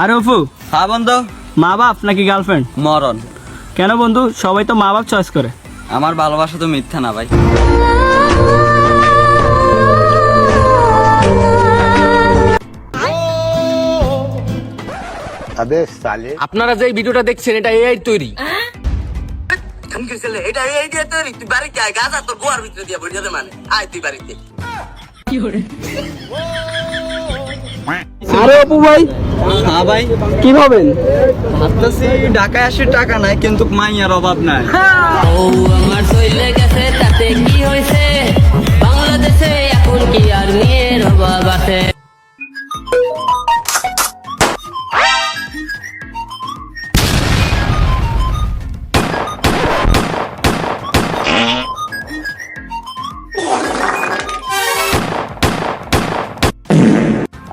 আরে অপু, হ্যাঁ বন্ধু। মা বাপ নাকি গার্লফ্রেন্ড? মরণ। কেন বন্ধু, সবাই তো মা বাপ চয়েস করে। আমার ভালোবাসা তো মিথ্যা না ভাই। আপনারা যে ভিডিওটা দেখছেন এটা এআই তৈরি। এটা এই দিয়ে তৈরি। তুই বাড়িতে আয়, গাছ আর তোর গোয়ার ভিতরে দিয়ে বসে যাবে মানে। আয় তুই বাড়িতে। আরে অপু ভাই, হ্যাঁ ভাই, কি ভাবেন? ভাবতেছি ঢাকায় আসে টাকা নাই, কিন্তু মাইয়ার অভাব নাই। ও আমার চলে গেছে তাতে কি হয়েছে, বাংলাদেশে এখন কি আর মেয়ের অভাব আছে?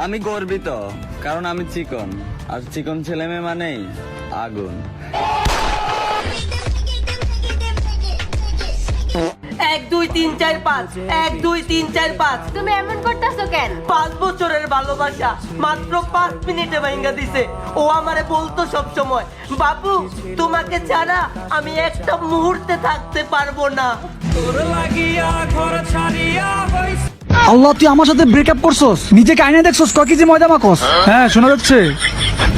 আমি গর্বিত, কারণ আমি চিকন, আর চিকন ছেলে মেয়ে মানেই আগুন। 1 2 3 4 5 1 2 3 4 5 তুমি এমন করতেছো কেন? 5 বছরের ভালোবাসা মাত্র 5 মিনিটে ভাঙা দিছে। ও আমারে বলতো সব সময়, বাবু তোমাকে ছাড়া আমি একটা মুহূর্তে থাকতে পারবো না। আল্লাহ, তুই আমার সাথে ব্রেকআপ করছস? নিজেকে আয়নায় দেখছস? ক কেজি ময়দা মাখস? হ্যাঁ, শোনা যাচ্ছে।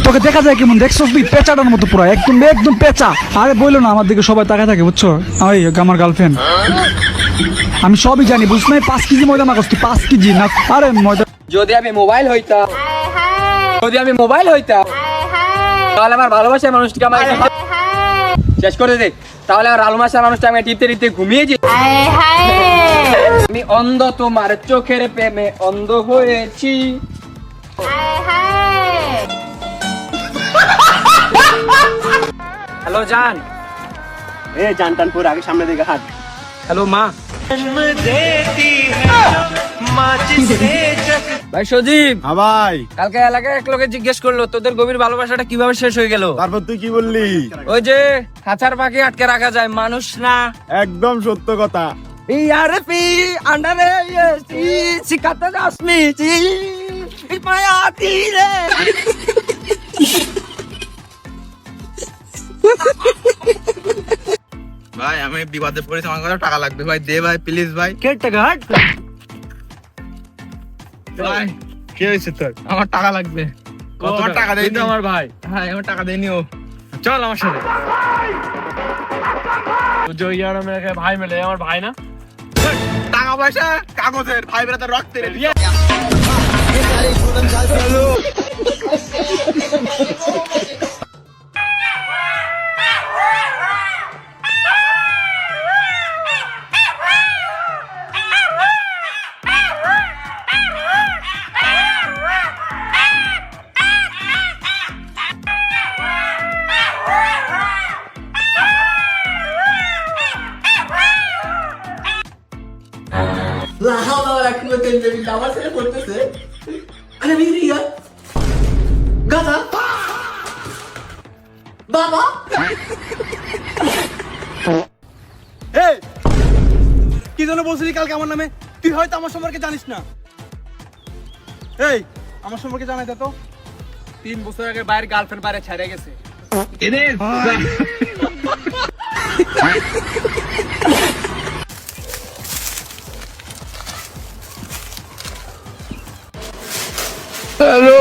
তোকে দেখা যায় কেমন দেখছস? তুই পেঁচাটার মতো পুরো, একদম একদম পেঁচা। আরে বললো না, আমার দিকে সবাই তাকায় থাকে, বুঝছো? ওই আমার গার্লফ্রেন্ড, আমি সবই জানি, বুঝছ না? 5 কেজি ময়দা মাখস তুই, 5 কেজি না। আরে ময়দা, যদি আমি মোবাইল হইতাম, হায় হায় যদি আমি মোবাইল হইতাম, হায় হায় তাহলে আমার ভালোবাসার মানুষটিকে আমার হায় শেষ করে দে। তাহলে আমার ভালোবাসার মানুষটা আমি টিপতে টিপতে ঘুমিয়ে যাই। হায় হায় আমি অন্ধ, তোমার চোখের প্রেমে অন্ধ হয়েছি। হায় হায়। হ্যালো জান। জানটানপুর আগে সামনে দিকে হাট। হ্যালো মা। ভাই সজীব, ভাই, কালকে এলাকায় এক লোকে জিজ্ঞেস করলো তোদের গভীর ভালোবাসাটা কিভাবে শেষ হয়ে গেল। তারপর তুই কি বললি? ওই যে খাঁচার পাখি আটকে রাখা যায়, মানুষ না। একদম সত্য কথা। ইয়ারপি আন্ডারে এসি শিখাতে যাসনি জি মায়া দিলে। ভাই, আমি বিবাদে পড়েছি, আমার কাছে টাকা লাগবে ভাই, দে ভাই প্লিজ ভাই। কে টাকা? হাট। ভাই কি হয়েছে তোর? আমার টাকা লাগবে। তোমার টাকা দেয়নি আমার ভাই। হ্যাঁ, আমার টাকা দেয়নি ও। চল আমার সাথে। ভাই মেলে আমার ভাই না, টাকা পয়সা কাগজের, ভাই বেড়া তো রক্তের। আমার ছেলে পড়তেছে। আরে মিরিয়া গাধা বাবা। কি জন্য বলছিলি কালকে আমার নামে? তুই হয়তো আমার সম্পর্কে জানিস না। এই, আমার সম্পর্কে জানাই দে তো। 3 বছর আগে বাইরের গার্লফ্রেন্ড বাইরে ছেড়ে গেছে। হ্যালো।